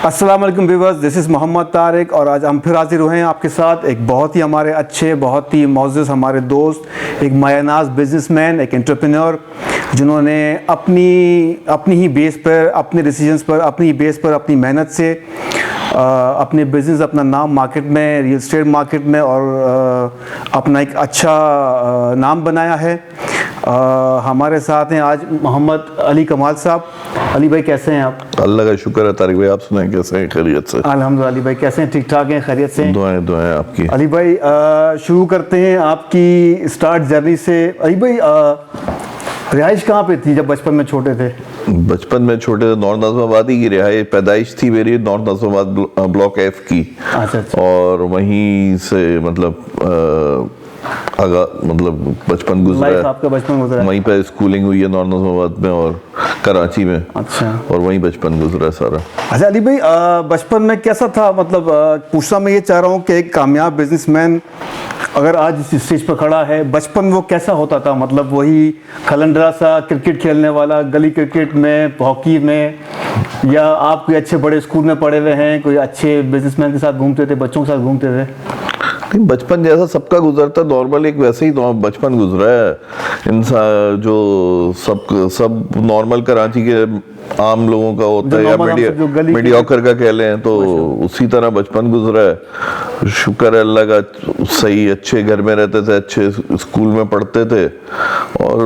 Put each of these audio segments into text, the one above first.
अस्सलाम वालेकुम viewers, this is Mohammad Tariq और आज हम फिर हाजिर हुए हैं आपके साथ एक बहुत ही हमारे अच्छे, बहुत ही मोअज़्ज़ज़ हमारे दोस्त, एक मायनाज़ बिजनेसमैन, एक एंटरप्रेन्योर जिन्होंने अपनी ही बेस पर, अपने डिसीजंस पर, अपनी ही बेस पर, अपनी मेहनत से अपने बिज़नेस, अपना नाम मार्केट में, रियल एस्टेट मार्केट में और अपना एक अच्छा नाम बनाया है। हमारे साथ हैं आज मोहम्मद अली कमाल साहब। अली भाई कैसे हैं आप? अल्लाह का शुक्र है तारिक भाई, आप सुनाएं कैसे हैं? खैरियत से? अल्हम्दुलिल्लाह। अली भाई कैसे हैं? ठीक ठाक हैं? खैरियत से हैं? दुआएं दुआएं आपकी। अली भाई शुरू करते हैं आपकी स्टार्ट जर्नी से। अली भाई रिहाइश कहाँ पे थी जब बचपन में छोटे थे? बचपन में छोटे नॉर्थ नाज़िमाबाद की रिहाइश, पैदाइश थी मेरी नॉर्थ नाज़िमाबाद ब्लॉक F की। अच्छा। और वहीं से मतलब बचपन गुजरा है। आपका बचपन गुजरा है? वहीं पे स्कूलिंग हुई है नॉर्थ नाज़िमाबाद में और कराची में। अच्छा। और वहीं बचपन गुजरा है सारा। अच्छा अली भाई बचपन में कैसा था? मतलब पूछना मैं ये चाह रहा हूँ कि एक कामयाब बिजनेसमैन अगर आज इस स्टेज पर खड़ा है, बचपन वो कैसा होता था? मतलब वही खलंडरा सा क्रिकेट खेलने वाला, गली क्रिकेट में, हॉकी में, या आप कोई अच्छे बड़े स्कूल में पढ़े हुए हैं, कोई अच्छे बिजनेसमैन के साथ घूमते थे, बच्चों के साथ घूमते थे? नहीं, बचपन जैसा सबका गुजरता नॉर्मल, एक वैसे ही बचपन गुजरा है इंसान, जो सब नॉर्मल कराची के आम लोगों का होता है, या मीडियोकर का कह लें, तो उसी तरह बचपन गुजरा है। शुक्र है अल्लाह का, सही अच्छे घर में रहते थे, अच्छे स्कूल में पढ़ते थे और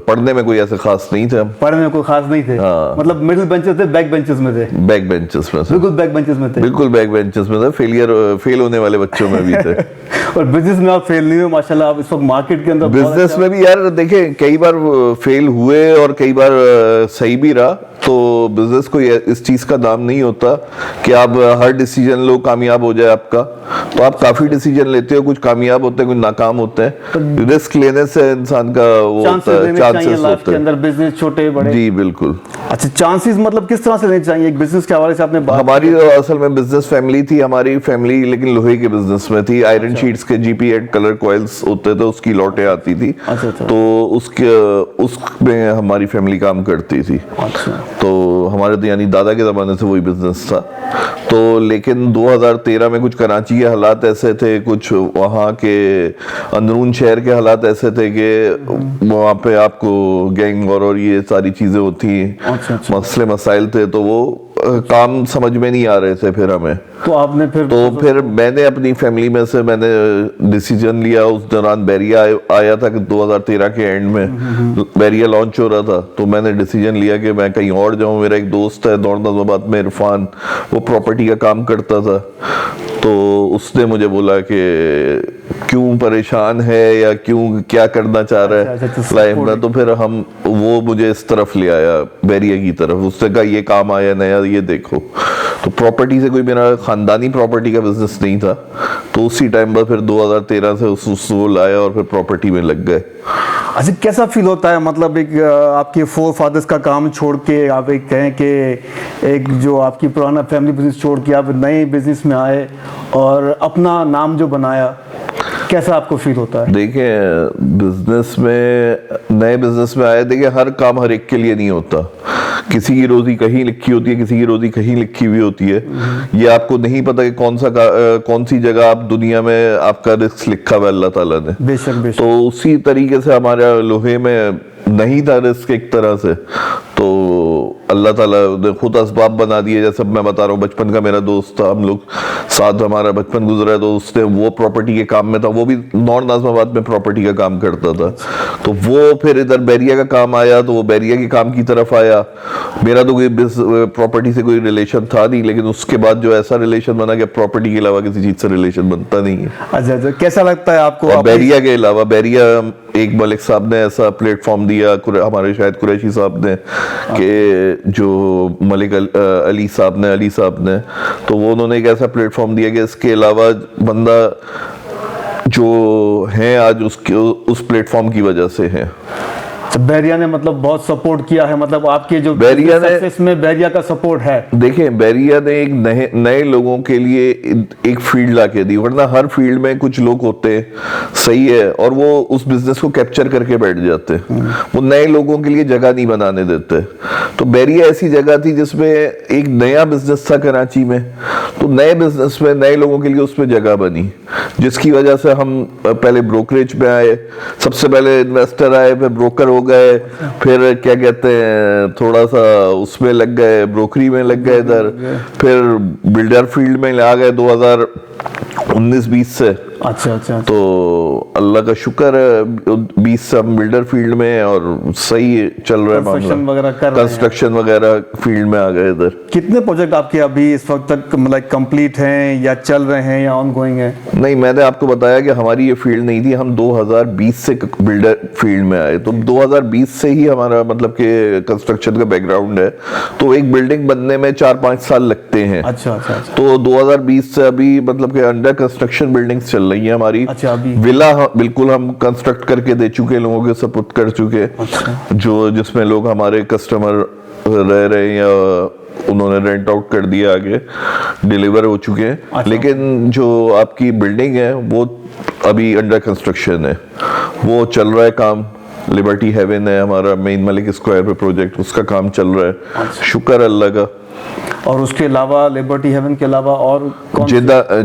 पढ़ने में कोई ऐसे खास नहीं थे। पढ़ने में कोई खास नहीं थे? हाँ। मतलब मिडिल बेंचेस थे, बैक बेंचेस में थे? बैक बेंचेस में थे। बिल्कुल बैक बेंचेस में थे? बिल्कुल बैक बेंचेस में थे। फेल होने वाले बच्चों में भी थे। और बिजनेस में आप फेल नहीं हुए माशाल्लाह, आप इस वक्त मार्केट के अंदर। बिजनेस में भी यार देखें, कई बार फेल हुए और कई बार सही भी रहा। तो बिजनेस कोई इस चीज का नाम नहीं होता कि आप हर डिसीजन लो कामयाब हो जाए आपका। तो आप काफी डिसीजन लेते हो, कुछ कामयाब होते हैं, कुछ नाकाम होते हैं। रिस्क लेने से इंसान का वो होता है, चांसेस होते हैं अंदर, बिजनेस छोटे बड़े। जी बिल्कुल। अच्छा, चांसेस मतलब किस तरह से लेने चाहिए? एक बिजनेस के हवाले से आपने बात। हमारी असल में बिजनेस फैमिली थी, हमारी फैमिली लेकिन लोहे के बिजनेस में थी। आयरन शीट्स के GP8 कलर कॉइल्स होते थे, उसकी लौटें आती थी। अच्छा। तो उसमें हमारी फैमिली काम करती थी। अच्छा। तो हमारे तो यानी दादा के ज़माने से वही बिजनेस था। तो लेकिन 2013 में कुछ कराची के हालात ऐसे थे, कुछ वहाँ के अंदरून शहर के हालात ऐसे थे कि वहाँ पे आपको गैंग और ये सारी चीज़ें होती, मसले मसाइल थे, तो वो काम समझ में नहीं आ रहे थे फिर हमें। तो आपने फिर मैंने अपनी फैमिली में से डिसीजन लिया। उस दौरान बैरिया आया था कि 2013 के एंड में बैरिया लॉन्च हो रहा था। तो मैंने डिसीजन लिया कि मैं कहीं और जाऊं। मेरा एक दोस्त है नॉर्थ नाज़िमाबाद में, इरफान, वो प्रॉपर्टी का काम करता था। तो उसने मुझे बोला कि क्यों परेशान है या क्या करना चाह रहा है लाइफ में। तो फिर वो मुझे इस तरफ ले आया, बैरिया की तरफ। उसने कहा ये काम आया नया, ये देखो। तो प्रॉपर्टी से कोई मेरा खानदानी प्रॉपर्टी का बिजनेस नहीं था। तो उसी टाइम पर फिर 2013 से उसको लाया और फिर प्रॉपर्टी में लग गए। अच्छा, कैसा फील होता है? मतलब एक आपके फोर फादर्स का काम छोड़ के आप एक कहें कि एक जो आपकी पुराना फैमिली बिजनेस छोड़ के आप नए बिजनेस में आए और अपना नाम जो बनाया, कैसा आपको फील होता है? देखिए, नए बिजनेस में आए, देखिए हर काम हर एक के लिए नहीं होता। किसी की रोजी कहीं लिखी होती है, किसी की रोजी कहीं लिखी हुई होती है। ये आपको नहीं पता कि कौन सी जगह आप दुनिया में आपका रिस्क लिखा हुआ अल्लाह ताला ने। बेशक। तो उसी तरीके से हमारे लोहे में नहीं था रिस्क एक तरह से। तो अल्लाह ताला ने खुद असबाब बना दिए। जैसे मैं बता रहा हूँ, बचपन का मेरा दोस्त था, हम लोग साथ हमारा बचपन गुजरा है। तो उसने वो प्रॉपर्टी के काम में था, वो भी नॉर्थ नाज़िमाबाद में प्रॉपर्टी का काम करता था। तो वो फिर इधर बैरिया का काम आया, तो वो बैरिया के काम की तरफ आया। मेरा तो कोई प्रॉपर्टी से कोई रिलेशन था नहीं, लेकिन उसके बाद जो ऐसा रिलेशन बना कि प्रॉपर्टी के अलावा किसी चीज से रिलेशन बनता नहीं है। अच्छा, कैसा लगता है आपको? बैरिया के अलावा, बैरिया एक मलिक साहब ने ऐसा प्लेटफॉर्म दिया, हमारे शायद कुरैशी साहब ने, कि जो मलिक अली साहब ने, तो वो उन्होंने एक ऐसा प्लेटफॉर्म दिया कि इसके अलावा बंदा जो है आज उस प्लेटफॉर्म की वजह से है। तो बैरिया ने मतलब बहुत सपोर्ट किया है, मतलब आपके जो बैरिया ने- सक्सेस में बैरिया का सपोर्ट है। देखिए, बैरिया ने एक नए लोगों के लिए एक फील्ड ला के दी, वरना हर फील्ड में कुछ लोग होते हैं, सही है, और वो उस बिजनेस को कैप्चर करके बैठ जाते हैं, वो नए लोगों के लिए जगह नहीं बनाने देते। तो बैरिया ऐसी जगह थी जिसमें एक नया बिजनेस था कराची में, तो नए बिजनेस में नए लोगों के लिए उसमें जगह बनी, जिसकी वजह से हम पहले ब्रोकरेज में आए, सबसे पहले इन्वेस्टर आए, फिर ब्रोकर हो गए, फिर क्या कहते हैं थोड़ा सा उसमें लग गए, ब्रोकरी में लग गए इधर, फिर बिल्डर फील्ड में आ गए 2019-20 से। अच्छा। तो अल्लाह का शुक्र है 20 से हम बिल्डर फील्ड में हैं और सही चल रहा है कंस्ट्रक्शन वगैरह कर रहे हैं। कंस्ट्रक्शन वगैरह फील्ड में आ गए इधर। कितने प्रोजेक्ट आपके अभी इस वक्त तक मतलब कंप्लीट हैं या चल रहे हैं या ऑन गोइंग है? नहीं, मैंने आपको बताया कि हमारी ये फील्ड नहीं थी, हम 2020 से बिल्डर फील्ड में आए, तो 2020 से ही हमारा मतलब कि कंस्ट्रक्शन का बैकग्राउंड है। तो एक बिल्डिंग बनने में 4-5 साल लगते हैं। अच्छा। तो 2020 से अभी मतलब कि अंडर कंस्ट्रक्शन बिल्डिंग्स चल रही है हमारी। अच्छा, अभी विला बिल्कुल हम कंस्ट्रक्ट करके दे चुके, लोगों के सपुर्द कर चुके। अच्छा। जो जिसमें लोग हमारे कस्टमर रह रहे हैं या उन्होंने रेंट आउट कर दिया, आगे डिलीवर हो चुके हैं। अच्छा। लेकिन जो आपकी बिल्डिंग है वो अभी अंडर कंस्ट्रक्शन है, वो चल रहा है काम। लिबर्टी हेवन है हमारा मेन मलिक स्क्वायर पे प्रोजेक्ट, उसका काम चल रहा है। अच्छा। शुक्र अल्लाह का। और उसके अलावा लिबर्टी हेवन के अलावा और कौन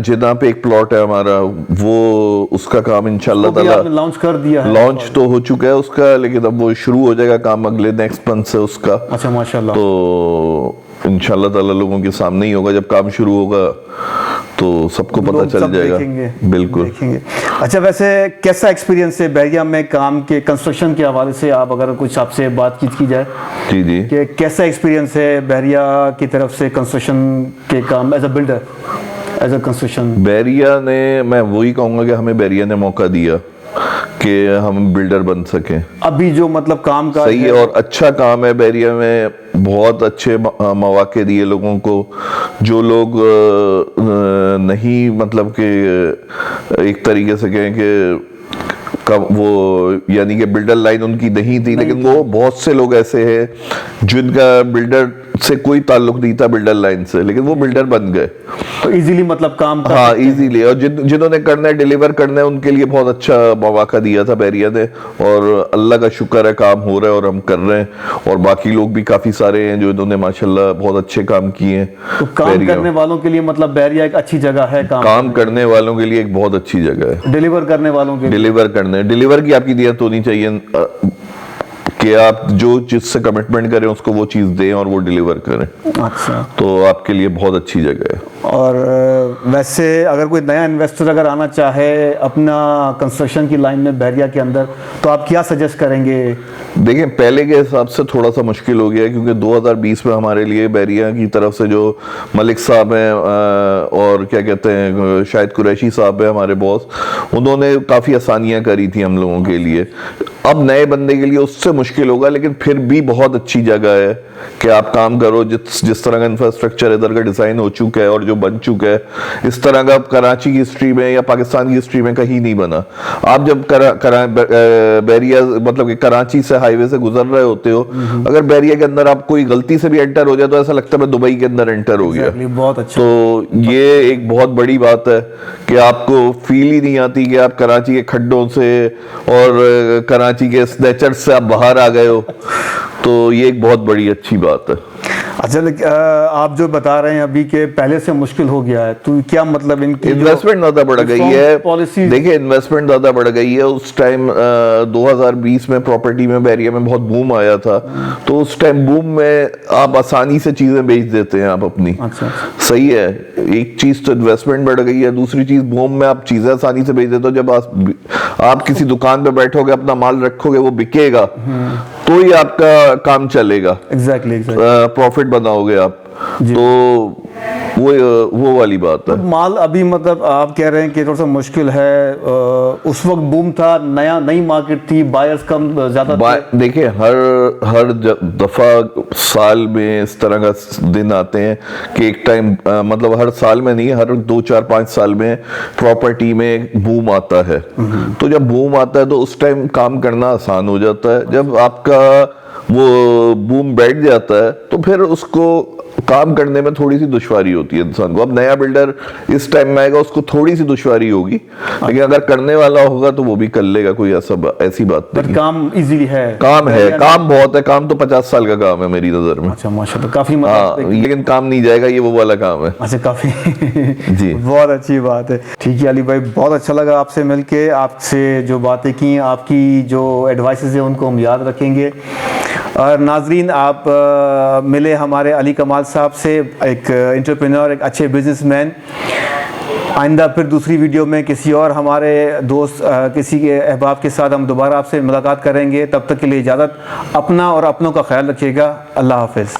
जिदा पे एक प्लॉट है हमारा, वो उसका काम इंशाल्लाह ताला लॉन्च कर दिया है? लॉन्च तो हो चुका है उसका, लेकिन अब वो शुरू हो जाएगा काम अगले नेक्स्ट मंथ से उसका। अच्छा, माशाल्लाह। तो इंशाल्लाह ताला लोगों के सामने ही होगा, जब काम शुरू होगा तो सबको पता लोग चल सब जाएगा। देखेंगे, बिल्कुल देखेंगे। अच्छा, वैसे कैसा एक्सपीरियंस है बैरिया में काम के कंस्ट्रक्शन के हवाले से, आप अगर कुछ आपसे बातचीत की जाए जी कि कैसा एक्सपीरियंस है बैरिया की तरफ से कंस्ट्रक्शन के काम as a builder, as a construction? Bairia ने, मैं वही कहूंगा कि हमें बैरिया ने मौका दिया कि हम बिल्डर बन सकें। अभी जो मतलब काम का सही है और अच्छा काम है बैरिया में, बहुत अच्छे मौके दिए लोगों को। जो लोग नहीं मतलब कि एक तरीके से कहें कि वो यानी कि बिल्डर लाइन उनकी नहीं थी, लेकिन वो बहुत से लोग ऐसे हैं जिनका बिल्डर से कोई ताल्लुक नहीं था बिल्डर लाइन से, लेकिन वो बिल्डर बन गए। तो इजीली मतलब काम कर हाँ, सकते हैं। इजीली। और जिन्होंने करना है, डिलीवर करना है, उनके लिए बहुत अच्छा मौका दिया था बैरिया ने, और अल्लाह का शुक्र है काम हो रहा है और हम कर रहे हैं। और बाकी लोग भी काफी सारे हैं जो इन्होंने माशाल्लाह बहुत अच्छे काम किए हैं। तो काम करने वालों के लिए मतलब बैरिया एक अच्छी जगह है, काम करने वालों के लिए एक बहुत अच्छी जगह है। डिलीवर करने वालों के डिलीवर की आपकी नियत होनी चाहिए कि आप जो जिससे कमिटमेंट करें उसको वो चीज दें और वो डिलीवर करें। अच्छा, तो आपके लिए बहुत अच्छी जगह है। और वैसे अगर कोई नया इन्वेस्टर अगर आना चाहे अपना कंस्ट्रक्शन की लाइन में बैरिया के अंदर, तो आप क्या सजेस्ट करेंगे? देखिए, पहले के हिसाब से थोड़ा सा मुश्किल हो गया है, क्योंकि 2020 में हमारे लिए बैरिया की तरफ से जो मलिक साहब हैं और क्या कहते हैं शायद कुरैशी साहब है हमारे बॉस, उन्होंने काफ़ी आसानियां करी थी हम लोगों के लिए। अब नए बंदे के लिए उससे मुश्किल होगा, लेकिन फिर भी बहुत अच्छी जगह है कि आप काम करो। जिस तरह का इंफ्रास्ट्रक्चर इधर का डिज़ाइन हो चुका है और जो बन चुका है, इस तरह का कराची की हिस्ट्री में या पाकिस्तान की हिस्ट्री में कहीं नहीं बना। आप जब बैरिया मतलब कि कराची से हाईवे से गुजर रहे होते हो, अगर बैरिया के अंदर आप कोई गलती से भी एंटर हो जाए तो ऐसा लगता है मैं दुबई के अंदर एंटर हो गया। बहुत अच्छा। तो ये एक बहुत बड़ी बात है कि आपको फील ही नहीं आती कि आप कराची के खड्डों से और कराची के स्नैचर से आप बाहर आ गए हो। तो ये एक बहुत बड़ी अच्छी बात है। अच्छा, आप जो बता रहे हैं अभी के पहले से मुश्किल हो गया है, तो क्या मतलब इनकी इन्वेस्टमेंट ज्यादा बढ़ गई है। पॉलिसी देखिए, इन्वेस्टमेंट ज्यादा बढ़ गई है। उस टाइम 2020 में प्रॉपर्टी में बैरिया में बहुत बूम आया था, तो उस टाइम बूम में आप आसानी से चीजें बेच देते हैं आप अपनी। अच्छा। सही है, एक चीज तो इन्वेस्टमेंट बढ़ गई है, दूसरी चीज बूम में आप चीजें आसानी से बेच देते हो। जब आप किसी दुकान पे बैठोगे, अपना माल रखोगे, वो बिकेगा तो ही आपका काम चलेगा। एग्जैक्टली प्रॉफिट बनाओगे आप। तो वो वाली बात है। माल अभी मतलब आप कह रहे हैं कि थोड़ा सा मुश्किल है, उस वक्त बूम था, नई मार्केट थी, बायर्स कम ज्यादा थे। देखिए हर दफा साल में इस तरह का दिन आते हैं कि एक टाइम मतलब हर साल में नहीं, हर 2-4-5 साल में प्रॉपर्टी में बूम आता है। तो जब बूम आता है तो उस टाइम काम करना आसान हो जाता है। जब आपका वो बूम बैठ जाता है तो फिर उसको काम करने में थोड़ी सी दुश्वारी होती है इंसान को। अब नया बिल्डर इस टाइम में आएगा, उसको थोड़ी सी दुश्वारी होगी, लेकिन अगर करने वाला होगा तो वो भी कर लेगा, कोई ऐसी बात नहीं। काम इजीली है, काम बहुत है, काम तो 50 साल का काम है मेरी नजर में। अच्छा माशाल्लाह, काफी मतलब लेकिन काम नहीं जाएगा, ये वो वाला काम है। अच्छा, काफी जी बहुत अच्छी बात है। ठीक है अली भाई, बहुत अच्छा लगा आपसे मिलके, आपसे जो बातें की, आपकी जो एडवाइसेस है उनको हम याद रखेंगे। और नाजरीन, आप मिले हमारे अली कमाल साहब से, एक एंटरप्रेन्योर, एक अच्छे बिजनेसमैन। आइंदा फिर दूसरी वीडियो में किसी और हमारे दोस्त, किसी के अहबाब के साथ हम दोबारा आपसे मुलाकात करेंगे। तब तक के लिए इजाज़त, अपना और अपनों का ख्याल रखिएगा। अल्लाह हाफिज़।